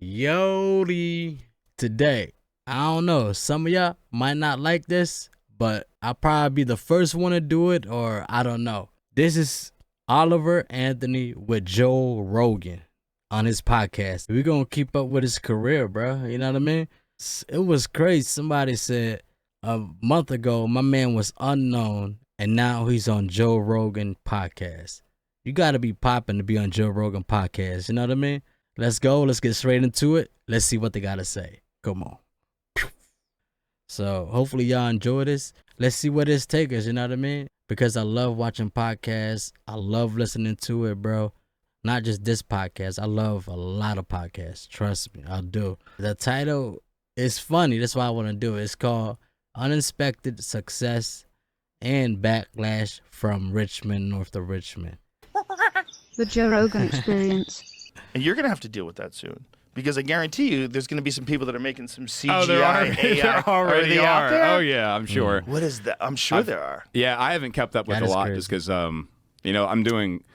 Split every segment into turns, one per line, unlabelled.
Yodi. Today, I don't know, some of y'all might not like this, but I'll probably be the first one to do it, or I don't know. This is Oliver Anthony with Joe Rogan on his podcast. We're going to keep up with his career, bro. You know what I mean? It was crazy. Somebody said a month ago, my man was unknown, and now he's on Joe Rogan podcast. You got to be popping to be on Joe Rogan podcast. You know what I mean? Let's go. Let's get straight into it. Let's see what they got to say. Come on. So hopefully y'all enjoy this. Let's see where this takes us. You know what I mean? Because I love watching podcasts. I love listening to it, bro. Not just this podcast. I love a lot of podcasts. Trust me, I do. The title is funny. That's why I want to do it. It's called Unexpected Success and Backlash from Richmond, north of Richmond.
The Joe Rogan Experience.
And you're going to have to deal with that soon. Because I guarantee you, there's going to be some people that are making some CGI.
Oh, there are.
AI.
There already
out
are.
there?
Oh, yeah, I'm sure.
What is that? I'm sure there are.
Yeah, I haven't kept up with
That
a
is
lot
crazy.
just because, I'm doing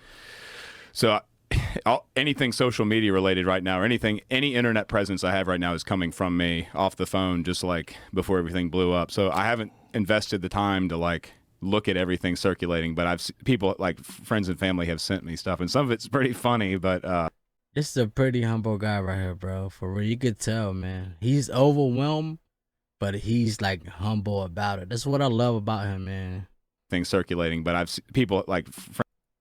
anything social media related right now, or any internet presence I have right now is coming from me off the phone, just like before everything blew up. So I haven't invested the time to look at everything circulating, but people like friends and family have sent me stuff, and some of it's pretty funny, but
This is a pretty humble guy right here, bro. For real, you could tell, man. He's overwhelmed, but he's like humble about it. That's what I love about him, man.
things circulating, but people like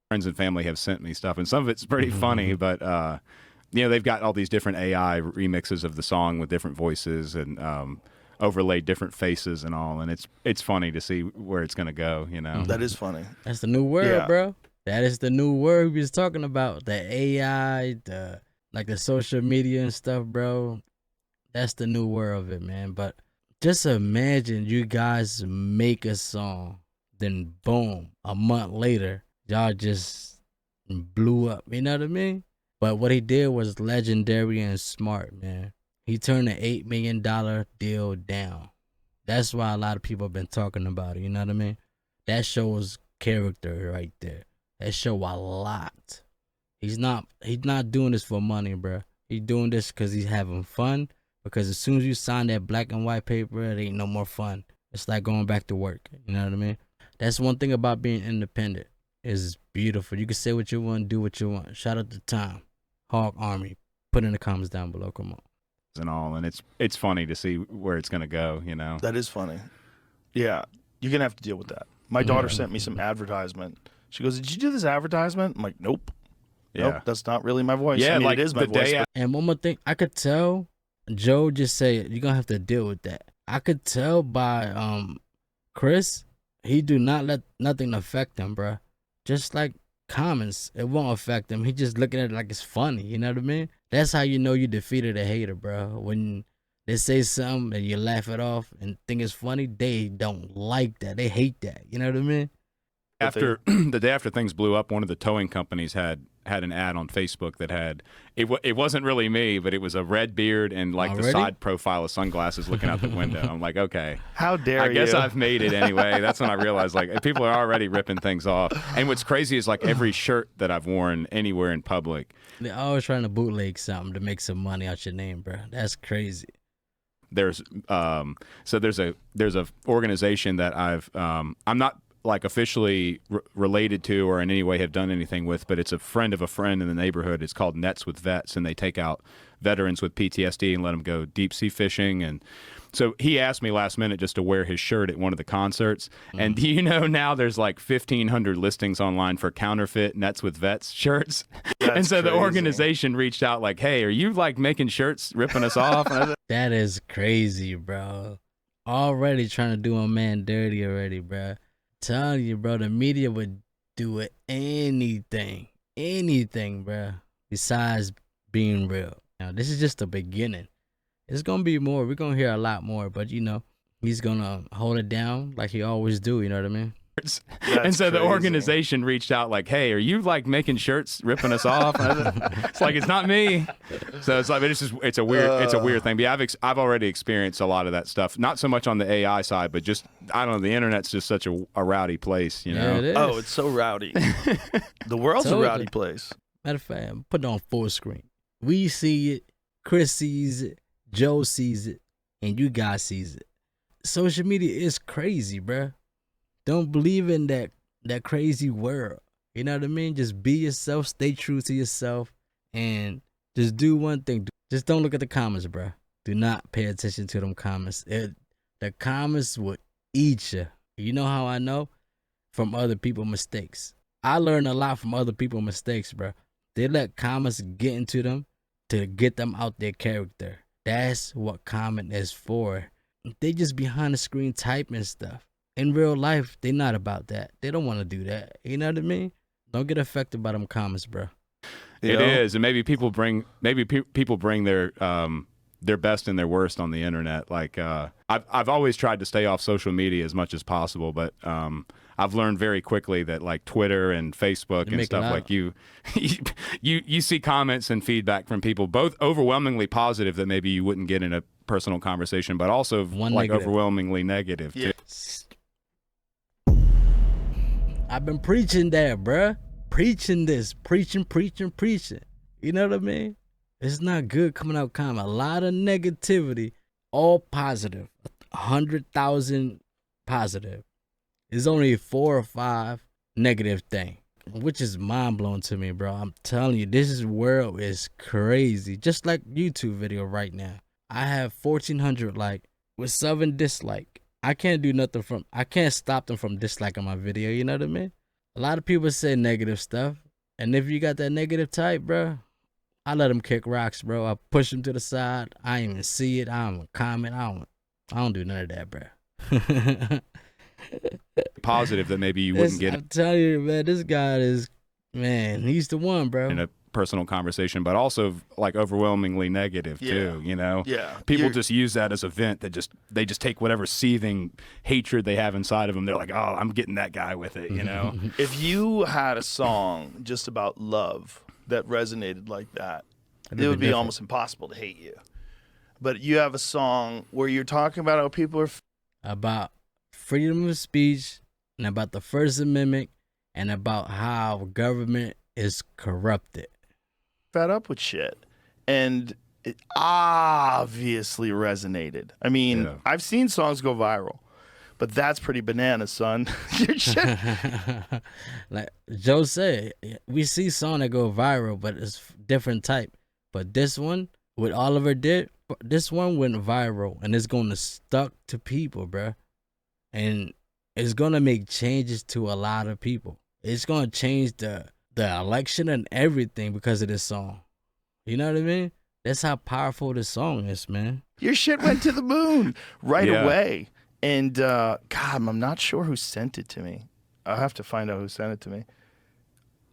friends and family have sent me stuff, and some of it's pretty funny, but they've got all these different AI remixes of the song with different voices and overlaid different faces and all, and it's funny to see where it's gonna go.
That is funny.
That's the new word,
Yeah.
bro. That is the new word we was talking about. The AI, the social media and stuff, bro. That's the new word of it, man. But just imagine you guys make a song, then boom, a month later, y'all just blew up. You know what I mean? But what he did was legendary and smart, man. He turned an $8 million deal down. That's why a lot of people have been talking about it. You know what I mean? That shows character right there. That show a lot. He's not doing this for money, bro. He's doing this because he's having fun. Because as soon as you sign that black and white paper, it ain't no more fun. It's like going back to work. You know what I mean? That's one thing about being independent. It's beautiful. You can say what you want, do what you want. Shout out to Tom, Hog Army. Put in the comments down below. Come on.
And all, and it's funny to see where it's gonna go.
That is funny. Yeah, you're going to have to deal with that. My daughter sent me some advertisement. She goes, "Did you do this advertisement?" I'm like, "Nope.
Yeah.
Nope, that's not really my voice."
Yeah,
I mean,
like
it is my
the
voice.
day
but
And one more thing, I could tell Joe just said you're gonna have to deal with that. I could tell by Chris, he do not let nothing affect him, bro. Just like comments, it won't affect him. He just looking at it like it's funny. You know what I mean? That's how you know you defeated a hater, bro. When they say something and you laugh it off and think it's funny, they don't like that. They hate that. You know what I mean?
After the day after things blew up, one of the towing companies had an ad on Facebook that had it wasn't really me, but it was a red beard and the
Already?
side profile of sunglasses looking out the window. I'm like, okay,
how dare
I
you?
guess I've made it anyway. That's when I realized people are already ripping things off. And what's crazy is every shirt that I've worn anywhere in public,
They're always trying to bootleg something to make some money out your name, bro. That's crazy.
there's a organization that I'm not officially related to or in any way have done anything with, but it's a friend of a friend in the neighborhood. It's called Nets with Vets, and they take out veterans with PTSD and let them go deep sea fishing. And so he asked me last minute just to wear his shirt at one of the concerts. And do you know now there's 1,500 listings online for counterfeit Nets with Vets shirts? And so the
crazy.
organization reached out hey, are you making shirts, ripping us off? And I said,
That is crazy, bro. Already trying to do a man dirty already, bro. Telling you, bro, the media would do anything, bro, besides being real. Now, this is just the beginning. It's going to be more. We're going to hear a lot more, but, he's going to hold it down like he always do, you know what I mean?
and so the
crazy.
organization reached out hey, are you making shirts, ripping us off? And I said, it's not me. So it's a weird thing. But yeah, I've already experienced a lot of that stuff. Not so much on the AI side, but just I don't know. The internet's just such a rowdy place,
Yeah, it is.
Oh, it's so rowdy. The world's a
Totally.
rowdy place.
Matter of fact, put it on full screen. We see it. Chris sees it, Joe sees it, and you guys sees it. Social media is crazy, bruh. Don't believe in that crazy world. You know what I mean? Just be yourself, stay true to yourself, and just do one thing. Just don't look at the comments, bruh. Do not pay attention to them comments. The comments will eat you. You know how I know? From other people's mistakes. I learned a lot from other people's mistakes, bruh. They let comments get into them to get them out their character. That's what comment is for. They just behind the screen typing stuff. In real life, they not about that. They don't want to do that. You know what I mean? Don't get affected by them comments, bro.
It is, and maybe people bring their best and their worst on the internet. Like I've always tried to stay off social media as much as possible, but I've learned very quickly that like Twitter and Facebook and stuff like you see comments and feedback from people, both overwhelmingly positive that maybe you wouldn't get in a personal conversation, but also overwhelmingly negative too.
I've been preaching that, bruh. Preaching this. Preaching. You know what I mean? It's not good coming out comment. A lot of negativity, all positive. 100,000 positive. It's only 4 or 5 negative thing, which is mind-blowing to me, bro. I'm telling you, this world is crazy. Just like YouTube video right now. I have 1,400 like with 7 dislike. I can't stop them from disliking my video, you know what I mean? A lot of people say negative stuff, and if you got that negative type, bro, I let them kick rocks, bro. I push them to the side. I ain't even see it. I don't comment. I don't do none of that, bro.
Positive that maybe you wouldn't get.
I'm telling you, man, this guy is, man, he's the one, bro.
In a personal conversation, but also like overwhelmingly negative too, you know?
Yeah.
People just use that as a vent that they just take whatever seething hatred they have inside of them. They're like, oh, I'm getting that guy with it, you know?
If you had a song just about love that resonated like that, it would be almost impossible to hate you. But you have a song where you're talking about how people are
about freedom of speech and about the First Amendment and about how government is corrupted.
fed up with shit. And it obviously resonated. I mean, I've seen songs go viral, but that's pretty bananas, son. Your shit.
Like Joe said, we see songs that go viral, but it's different type. But this one, what Oliver did, this one went viral, and it's going to stuck to people, bruh. And it's going to make changes to a lot of people. It's going to change the election and everything because of this song. You know what I mean? That's how powerful this song is, man.
Your shit went to the moon right away. And, God, I'm not sure who sent it to me. I'll have to find out who sent it to me.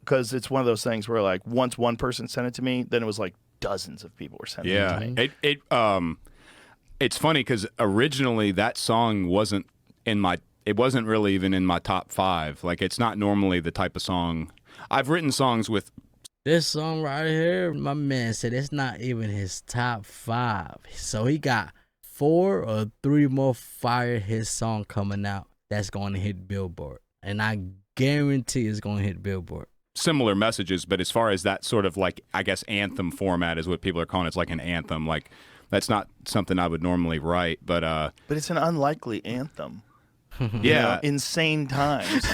Because it's one of those things where, like, once one person sent it to me, then it was like dozens of people were sending it to me.
It's funny because originally that song wasn't it wasn't really even in my top 5. Like, it's not normally the type of song. I've written songs with
this song right here. My man said it's not even his top 5. So he got 4 or 3 more fire hit song coming out that's going to hit Billboard, and I guarantee it's going to hit Billboard.
Similar messages, but as far as that sort of, like, I guess anthem format is what people are calling it. It's like an anthem. Like, that's not something I would normally write, but
it's an unlikely anthem.
Yeah,
you know, insane times.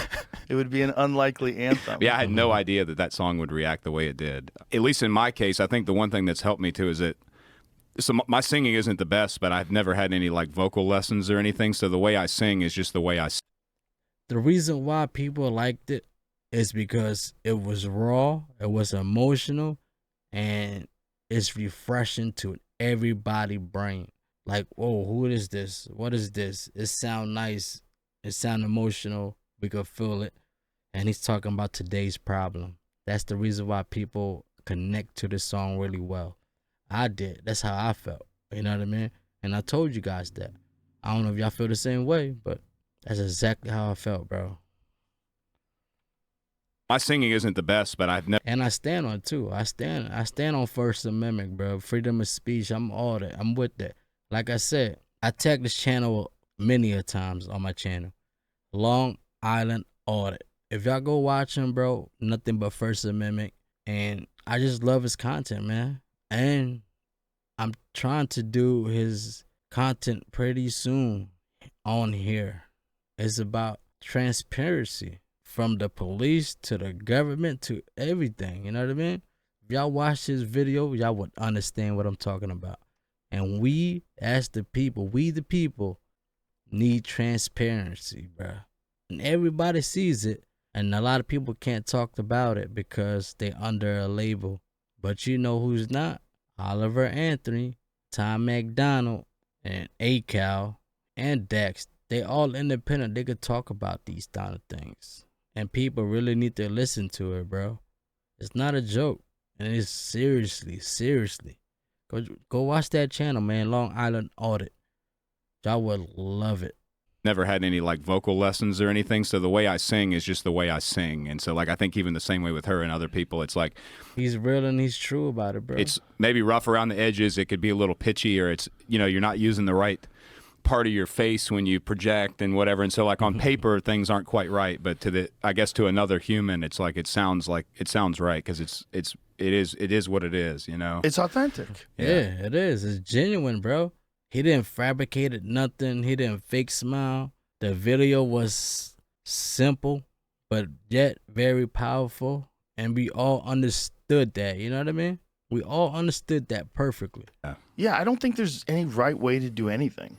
It would be an unlikely anthem.
Yeah, I had no idea that song would react the way it did. At least in my case, I think the one thing that's helped me too is that my singing isn't the best, but I've never had any like vocal lessons or anything. So the way I sing is just the way I sing.
The reason why people liked it is because it was raw, it was emotional, and it's refreshing to everybody's brain. Like, whoa, who is this? What is this? It sound nice. It sound emotional. We could feel it. And he's talking about today's problem. That's the reason why people connect to this song really well. I did. That's how I felt. You know what I mean? And I told you guys that. I don't know if y'all feel the same way, but that's exactly how I felt, bro.
My singing isn't the best, but I've never.
And I stand on it too. I stand on First Amendment, bro. Freedom of speech. I'm all that. I'm with that. Like I said, I tag this channel many a times on my channel. Long Island Audit. If y'all go watch him, bro, nothing but First Amendment. And I just love his content, man. And I'm trying to do his content pretty soon on here. It's about transparency from the police to the government to everything. You know what I mean? If y'all watch this video, y'all would understand what I'm talking about. And we, as the people, need transparency, bruh. And everybody sees it. And a lot of people can't talk about it because they under a label. But you know who's not? Oliver Anthony, Tom McDonald, and ACAL, and Dex. They all independent. They could talk about these kind of things. And people really need to listen to it, bro. It's not a joke. And it's seriously. Go watch that channel, man. Long Island Audit. Y'all would love it.
Never had any like vocal lessons or anything, so the way I sing is just the way I sing. And so like I think even the same way with her and other people, it's like
he's real and he's true about it, bro.
It's maybe rough around the edges, it could be a little pitchy, or it's, you know, you're not using the right part of your face when you project and whatever. And so like on paper things aren't quite right, but to the, I guess to another human, it's like it sounds right because it is what it is, you know.
It's authentic.
Yeah, it is. It's genuine, bro. He didn't fabricate it, nothing. He didn't fake smile. The video was simple, but yet very powerful. And we all understood that. You know what I mean? We all understood that perfectly.
Yeah, I don't think there's any right way to do anything.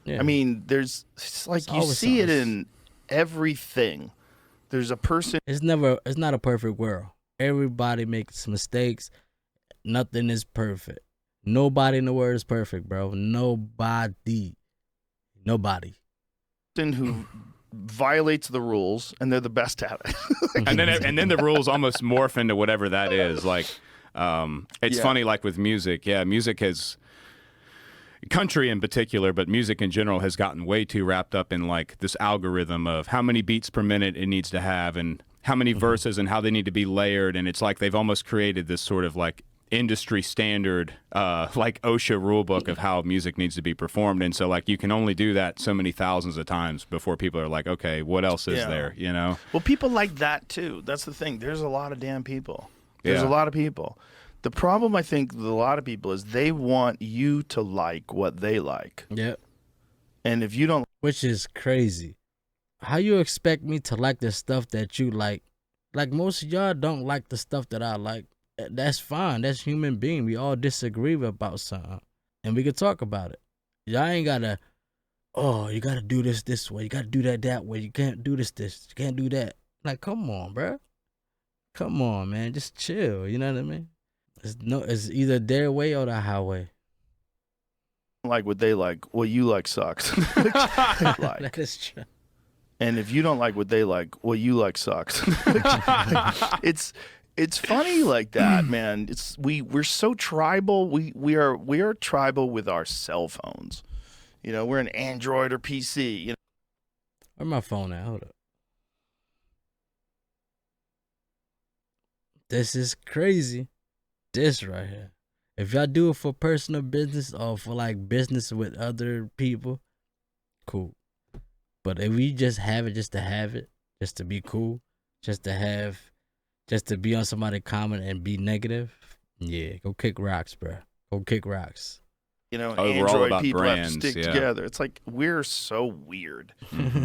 Yeah.
I mean, it's like you see it in everything. There's a person.
It's not a perfect world. Everybody makes mistakes. Nothing is perfect. Nobody in the world is perfect, bro. Nobody.
Who violates the rules, and they're the best at it.
and then the rules almost morph into whatever that is. Like, it's funny, like with music. Yeah, music has, country in particular, but music in general has gotten way too wrapped up in like this algorithm of how many beats per minute it needs to have, and how many verses and how they need to be layered. And it's like they've almost created this sort of like industry standard like OSHA rule book of how music needs to be performed. And so like you can only do that so many thousands of times before people are like, okay, what else is there, you know?
Well, people like that too. That's the thing. There's a lot of damn people. There's a lot of people. The problem I think with a lot of people is they want you to like what they like.
Yep.
And if you don't,
which is crazy. How you expect me to like the stuff that you like? Like most of y'all don't like the stuff that I like. That's fine. That's human being. We all disagree about something, and we can talk about it. Y'all ain't gotta. Oh, you gotta do this way. You gotta do that way. You can't do this. You can't do that. Like, come on, bro. Come on, man. Just chill. You know what I mean? It's either their way or the highway.
Like what they like, what you like sucks. Like.
That is true.
And if you don't like what they like, what you like sucks. It's funny like that, man. We're so tribal. We are tribal with our cell phones. You know, we're an Android or PC. You know.
Where's my phone at? Hold up. This is crazy. This right here. If y'all do it for personal business or for like business with other people, cool. But if we just have it just to have it, just to be cool, just to be on somebody's comment and be negative, yeah, go kick rocks, bro. Go kick rocks.
You know,
we're all
Android
about
people
brands,
have to stick together. It's like we're so weird.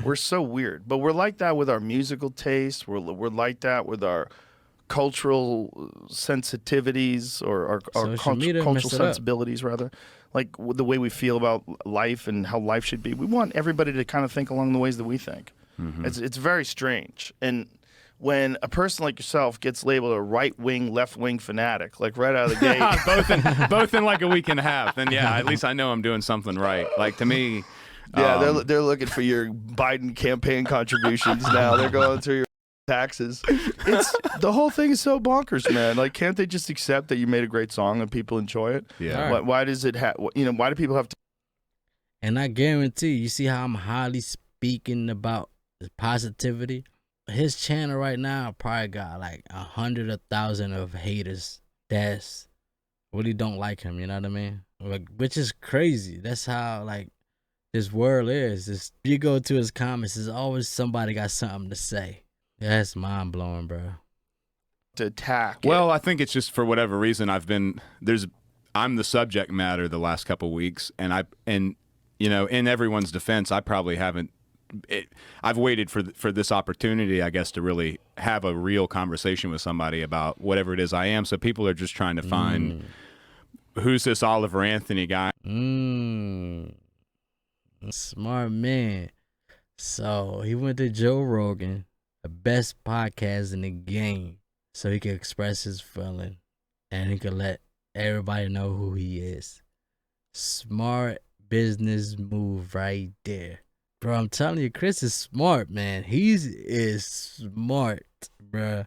We're so weird. But we're like that with our musical taste. We're like that with our cultural sensitivities or our cultural sensibilities, rather. Like the way we feel about life and how life should be. We want everybody to kind of think along the ways that we think. It's very strange. And when a person like yourself gets labeled a right-wing, left-wing fanatic, like right out of the gate.
both in like a week and a half, then yeah, at least I know I'm doing something right. Like to me.
Yeah, they're looking for your Biden campaign contributions now. They're going through your taxes. The whole thing is so bonkers, man. Like, can't they just accept that you made a great song and people enjoy it?
Yeah.
Right. Why does it have? Why do people have to?
And I guarantee you see how I'm highly speaking about positivity. His channel right now probably got like 100,000 of haters that's really don't like him. You know what I mean? Like, which is crazy. That's how like this world is. You go to his comments, there's always somebody got something to say. That's mind blowing, bro.
To attack.
Well, I think it's just for whatever reason I'm the subject matter the last couple weeks, and you know, in everyone's defense, I probably haven't. I've waited for this opportunity, I guess, to really have a real conversation with somebody about whatever it is I am. So people are just trying to find who's this Oliver Anthony guy.
Smart man. So he went to Joe Rogan, the best podcast in the game, so he could express his feeling and he could let everybody know who he is. Smart business move right there. Bro, I'm telling you, Chris is smart, man. He is smart, bro.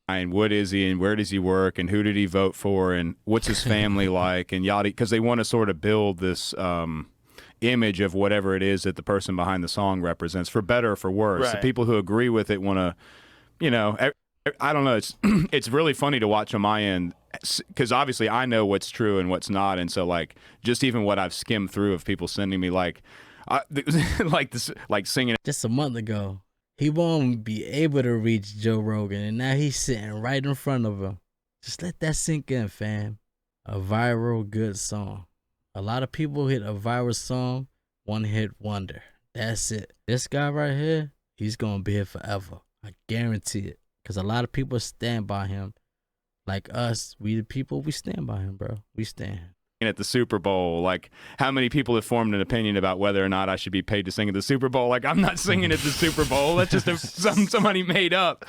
And what is he, and where does he work, and who did he vote for, and what's his family like, and yada, because they want to sort of build this image of whatever it is that the person behind the song represents, for better or for worse.
Right.
The people who agree with it want to, you know, I don't know. It's really funny to watch on my end, because obviously I know what's true and what's not, and so like just even what I've skimmed through of people sending me like singing
just a month ago, he won't be able to reach Joe Rogan, and now he's sitting right in front of him. Just let that sink in, fam. A viral good song. A lot of people hit a viral song, one hit wonder. That's it. This guy right here, he's gonna be here forever. I guarantee it. Because a lot of people stand by him. Like us, we the people, we stand by him, bro. We stand.
at the Super Bowl. Like, how many people have formed an opinion about whether or not I should be paid to sing at the Super Bowl? Like, I'm not singing at the Super Bowl. That's just somebody made up.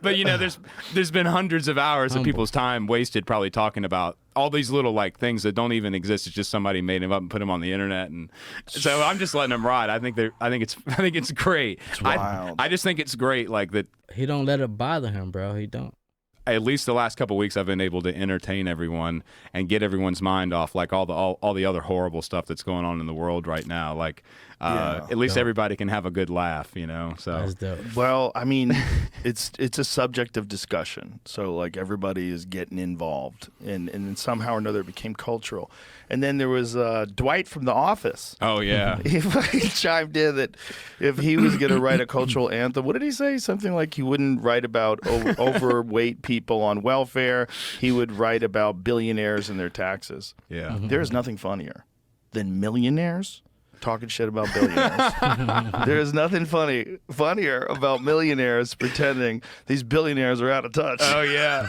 But, you know, there's been hundreds of hours of people's time wasted probably talking about all these little, like, things that don't even exist. It's just somebody made them up and put them on the internet. And so I'm just letting them ride. I think it's great.
It's wild.
I just think it's great, like, that.
He don't let it bother him, bro. He don't.
At least the last couple of weeks, I've been able to entertain everyone and get everyone's mind off, like, all the other horrible stuff that's going on in the world right now. Like, at least everybody can have a good laugh, you know. So
That's dope.
Well, I mean, it's a subject of discussion. So, like, everybody is getting involved, and somehow or another it became cultural. And then there was Dwight from The Office.
Oh yeah,
He chimed in that if he was going to write a cultural anthem, what did he say? Something like he wouldn't write about overweight people on welfare. He would write about billionaires and their taxes.
yeah.
There is nothing funnier than millionaires talking shit about billionaires. There is nothing funnier about millionaires pretending these billionaires are out of touch.
Oh yeah.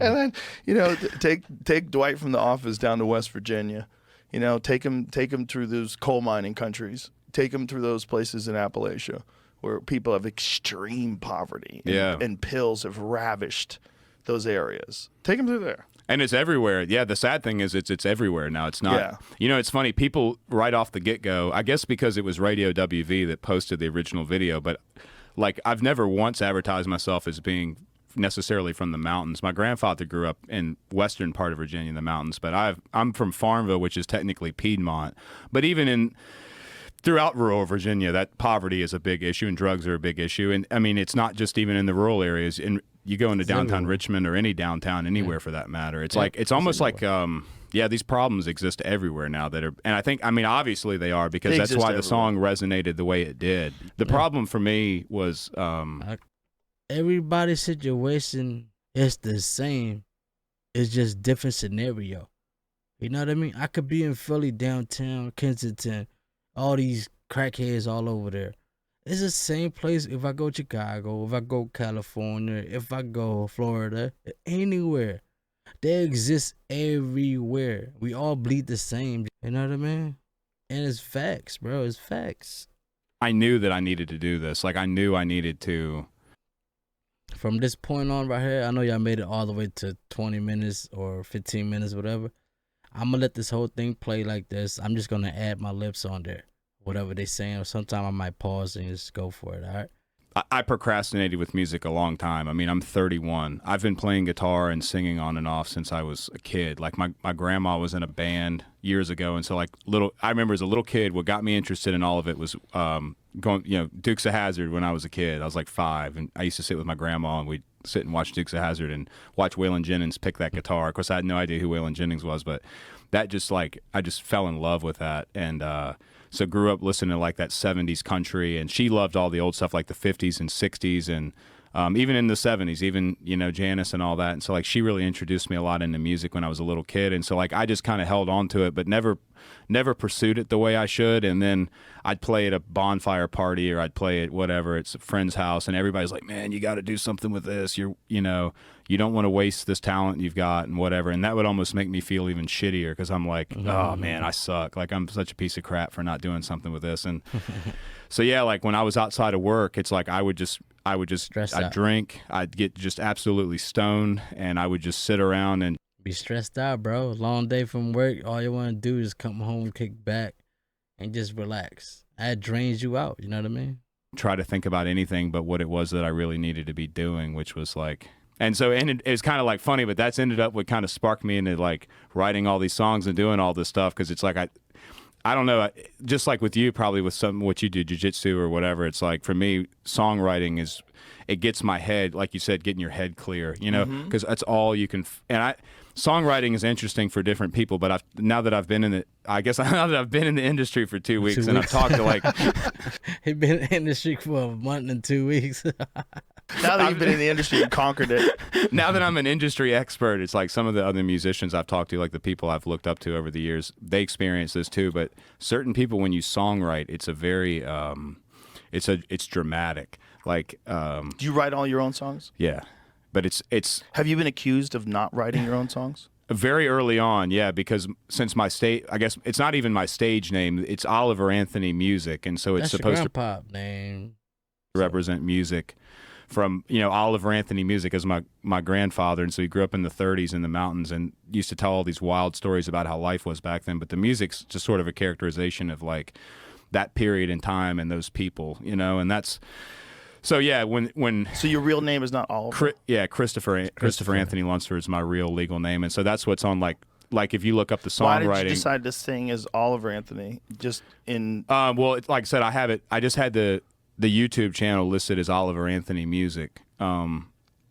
And then, you know, take Dwight from The Office down to West Virginia. You know, take him through those coal mining countries. Take him through those places in Appalachia where people have extreme poverty. And pills have ravished those areas. Take him through there.
And it's everywhere. Yeah, the sad thing is it's everywhere now. It's not.
Yeah.
You know, it's funny. People right off the get-go, I guess because it was Radio WV that posted the original video, but, like, I've never once advertised myself as being necessarily from the mountains. My grandfather grew up in western part of Virginia in the mountains, but I'm from Farmville, which is technically Piedmont. But even throughout rural Virginia, that poverty is a big issue and drugs are a big issue. And, I mean, it's not just even in the rural areas. You go into downtown Richmond or any downtown anywhere for that matter. It's like it's almost like these problems exist everywhere now that are, and I mean obviously they are because that's why the song resonated the way it did. The problem for me was
everybody's situation is the same. It's just different scenario. You know what I mean? I could be in Philly, downtown, Kensington, all these crackheads all over there. It's the same place if I go Chicago, if I go California, if I go Florida, anywhere. They exist everywhere. We all bleed the same. You know what I mean? And it's facts, bro. It's facts.
I knew that I needed to do this. Like, I knew I needed to.
From this point on right here, I know y'all made it all the way to 20 minutes or 15 minutes, whatever. I'm going to let this whole thing play like this. I'm just going to add my lips on there. Whatever they saying, or sometime I might pause and just go for it, all right?
I procrastinated with music a long time. I mean, I'm 31. I've been playing guitar and singing on and off since I was a kid. Like, my grandma was in a band years ago, and so, like, I remember as a little kid, what got me interested in all of it was Dukes of Hazzard when I was a kid. I was like 5, and I used to sit with my grandma, and we'd sit and watch Dukes of Hazzard and watch Waylon Jennings pick that guitar. Of course, I had no idea who Waylon Jennings was, but that just, like, I just fell in love with that, and so grew up listening to, like, that 70s country, and she loved all the old stuff like the 50s and 60s, and even in the 70s, even, you know, Janice and all that. And so like she really introduced me a lot into music when I was a little kid. And so like I just kind of held on to it, but never pursued it the way I should. And then I'd play at a bonfire party, or I'd play at whatever, it's a friend's house, and everybody's like, man, you got to do something with this. You don't want to waste this talent you've got and whatever. And that would almost make me feel even shittier, because I'm like, oh man, I suck. Like I'm such a piece of crap for not doing something with this. And so yeah, like when I was outside of work, it's like I'd drink, I'd get just absolutely stoned, and I would just sit around and
be stressed out, bro. Long day from work. All you want to do is come home, kick back, and just relax. That drains you out. You know what I mean?
try to think about anything but what it was that I really needed to be doing, which was like. And so it was kind of like funny, but that's ended up what kind of sparked me into like writing all these songs and doing all this stuff, because it's like I don't know, just like with you, probably with what you do, jiu-jitsu or whatever, it's like for me, songwriting it gets my head, like you said, getting your head clear, you know, because that's all you can. Songwriting is interesting for different people, but now that I've been in the industry for 2 weeks, and I've talked to like.
He's been in the industry for a month and 2 weeks.
Now that you've been in the industry and conquered it.
Now that I'm an industry expert, it's like some of the other musicians I've talked to, like the people I've looked up to over the years, they experience this too. But certain people, when you songwrite, it's a very, it's dramatic. Like,
do you write all your own songs?
Yeah, but it's.
Have you been accused of not writing your own songs?
Very early on, yeah, because since my I guess it's not even my stage name. It's Oliver Anthony Music, and so it's
That's
supposed
your grandpa name.
Represent music from, Oliver Anthony Music as my grandfather, and so he grew up in the 30s in the mountains and used to tell all these wild stories about how life was back then. But the music's just sort of a characterization of like that period in time and those people, and that's. So yeah, when
so your real name is not Oliver?
Christopher Anthony Lunsford is my real legal name, and so that's what's on like if you look up the songwriting.
Why did you decide to sing as Oliver Anthony? Just in
well, like I said, I have it. I just had the YouTube channel listed as Oliver Anthony Music,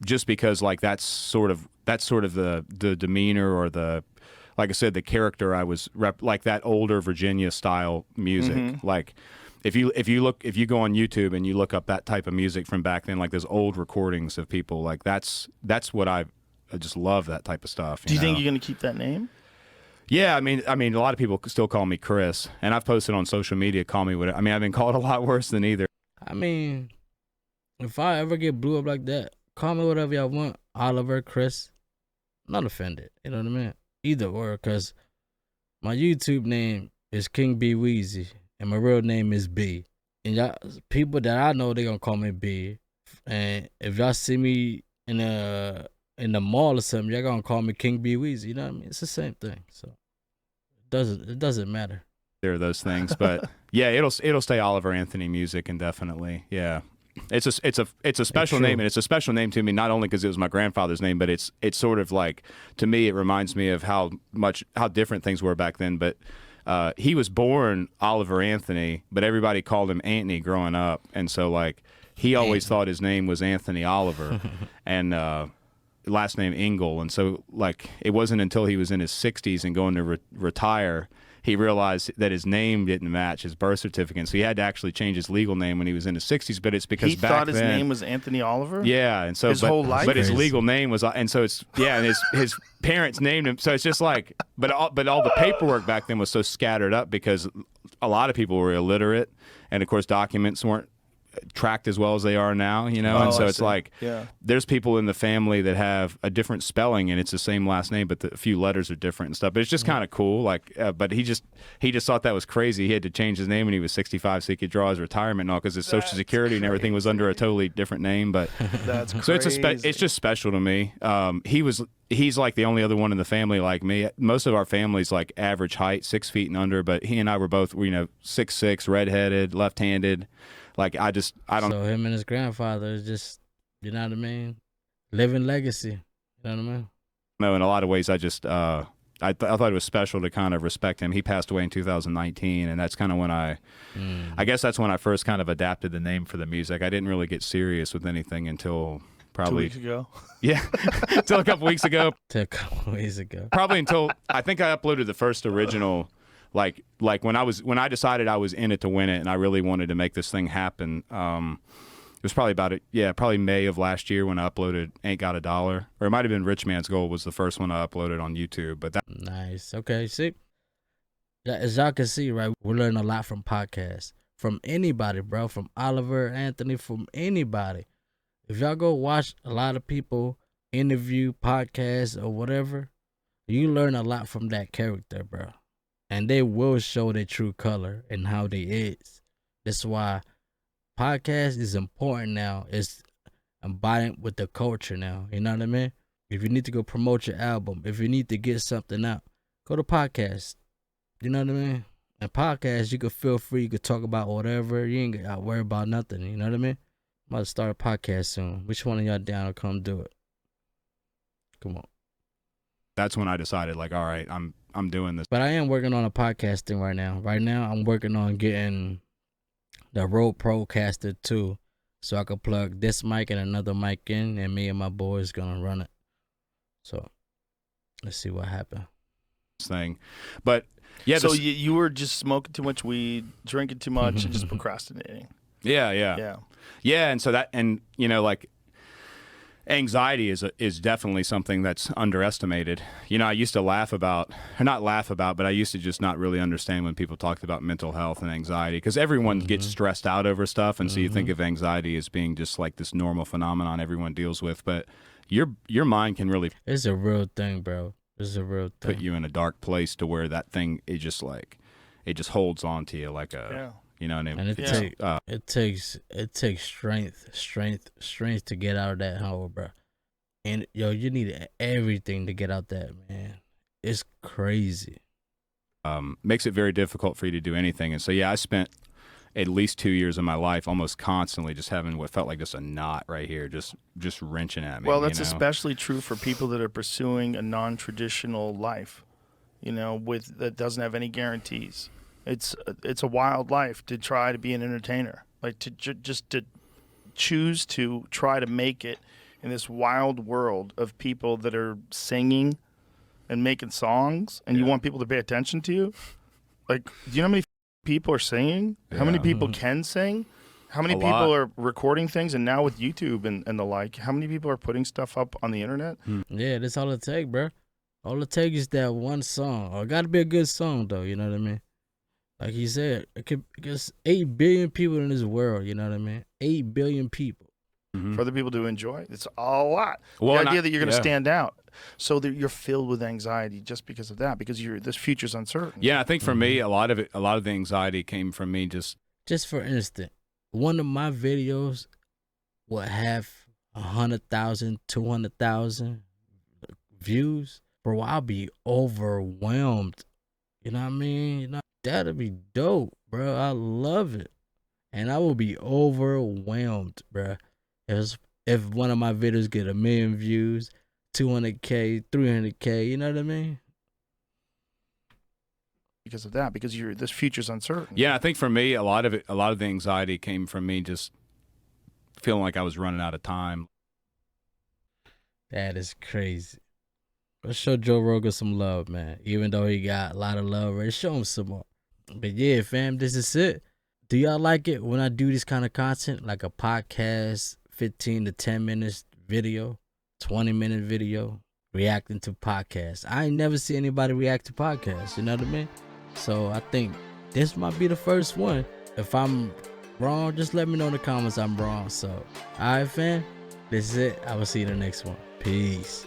just because like that's sort of the demeanor, or the, like I said, the character I was like that older Virginia style music, like. If you go on YouTube and you look up that type of music from back then, like those old recordings of people, like that's what I just love, that type of stuff.
Do you think you're going to keep that name?
Yeah, I mean, a lot of people still call me Chris, and I've posted on social media, call me whatever. I mean, I've been called a lot worse than either.
I mean, if I ever get blew up like that, call me whatever y'all want, Oliver, Chris. I'm not offended. You know what I mean? Either or, because my YouTube name is KingBweezy. And my real name is B. And y'all, people that I know, they gonna call me B. And if y'all see me in the mall or something, y'all gonna call me KingBweezy. You know what I mean? It's the same thing. So it doesn't matter.
There are those things, but yeah, it'll stay Oliver Anthony Music indefinitely. Yeah, it's a special name, and it's a special name to me not only because it was my grandfather's name, but it's sort of like, to me, it reminds me of how different things were back then, but. He was born Oliver Anthony, but everybody called him Anthony growing up, and so like he always thought his name was Anthony Oliver, and last name Engel, and so like it wasn't until he was in his 60s and going to retire he realized that his name didn't match his birth certificate, so he had to actually change his legal name when he was in his 60s. But it's because
he thought his name was Anthony Oliver.
Yeah, and so
his whole life.
But his legal name was, and so it's and his parents named him. So it's just like, but all the paperwork back then was so scattered up because a lot of people were illiterate, and of course documents weren't tracked as well as they are now, and so it's like there's people in the family that have a different spelling and it's the same last name but a few letters are different and stuff, but it's just kind of cool, like but he just thought that was crazy. He had to change his name when he was 65 so he could draw his retirement and all, because his social security and everything was under a totally different name. But
that's
so
crazy.
it's just special to me. He's like the only other one in the family like me. Most of our family's like average height, 6 feet and under, but he and I were both 6'6", redheaded, left-handed. Like I don't.
So him and his grandfather is just, you know what I mean, living legacy. You know what I mean?
No, in a lot of ways, I just I thought it was special to kind of respect him. He passed away in 2019, and that's kind of when I guess that's when I first kind of adapted the name for the music. I didn't really get serious with anything until probably
2 weeks ago.
Yeah, until a couple weeks ago. Probably until I think I uploaded the first original. Like when I decided I was in it to win it, and I really wanted to make this thing happen. It was probably probably May of last year when I uploaded Ain't Got a Dollar. Or it might have been Rich Man's Goal was the first one I uploaded on YouTube. But that
Nice. Okay, see? As y'all can see, right, we're learning a lot from podcasts. From anybody, bro. From Oliver, Anthony, from anybody. If y'all go watch a lot of people interview podcasts or whatever, you learn a lot from that character, bro. And they will show their true color and how they is. That's why podcast is important now. It's embodying with the culture now. You know what I mean? If you need to go promote your album, if you need to get something out, go to podcast. You know what I mean? And podcast, you could feel free. You could talk about whatever. You ain't got to worry about nothing. You know what I mean? I'm about to start a podcast soon. Which one of y'all down to come do it? Come on.
that's when I decided, like, all right, I'm doing this.
But I am working on a podcast thing right now. Right now, I'm working on getting the Rode Procaster 2, so I could plug this mic and another mic in, and me and my boys gonna run it. So let's see what happens.
Thing, but yeah.
So you were just smoking too much weed, drinking too much, and just procrastinating.
Yeah. And so that, and you know, like, anxiety is definitely something that's underestimated. You know, I used to not laugh about, but I used to just not really understand when people talked about mental health and anxiety, because everyone gets stressed out over stuff, and so you think of anxiety as being just like this normal phenomenon everyone deals with, but your mind can really.
It's a real thing, bro. It's a real thing.
Put you in a dark place to where that thing is just like, it just holds on to you like a, you know what I mean?
And it takes strength to get out of that hole, bro. And yo, you need everything to get out that, man. It's crazy.
Makes it very difficult for you to do anything. And so, yeah, I spent at least 2 years of my life almost constantly just having what felt like just a knot right here, just wrenching at me.
Well, that's
you know?
especially true for people that are pursuing a non-traditional life, you know, that doesn't have any guarantees. It's a wild life to try to be an entertainer, like to just to choose to try to make it in this wild world of people that are singing and making songs, and you want people to pay attention to you. Like, do you know how many people are singing? How many people can sing? How many people are recording things? And now with YouTube and the like, how many people are putting stuff up on the internet?
Yeah, that's all it takes, bro. All it takes is that one song. Or it got to be a good song, though. You know what I mean? Like he said, there's 8 billion people in this world. You know what I mean? 8 billion people.
For other people to enjoy, it's a lot.
Well,
the idea that you're going to stand out, so that you're filled with anxiety just because of that, because this future's uncertain.
Yeah, I think for me, a lot of the anxiety came from me just
for instance, one of my videos will have 100,000, 200,000 views. Bro, I'll be overwhelmed. You know what I mean? You know, that'll be dope, bro. I love it. And I will be overwhelmed, bro. If one of my videos get 1 million views, 200K, 300K, you know what I mean?
Because of that, because this future's uncertain.
Yeah, I think for me, a lot of the anxiety came from me just feeling like I was running out of time.
That is crazy. Let's show Joe Rogan some love, man. Even though he got a lot of love, let's show him some more. But yeah, fam, this is it. Do y'all like it when I do this kind of content, like a podcast, 15 to 10 minutes video, 20-minute video, reacting to podcasts? I ain't never see anybody react to podcasts, you know what I mean? So I think this might be the first one. If I'm wrong, just let me know in the comments I'm wrong. So, all right, fam, this is it. I will see you in the next one. Peace.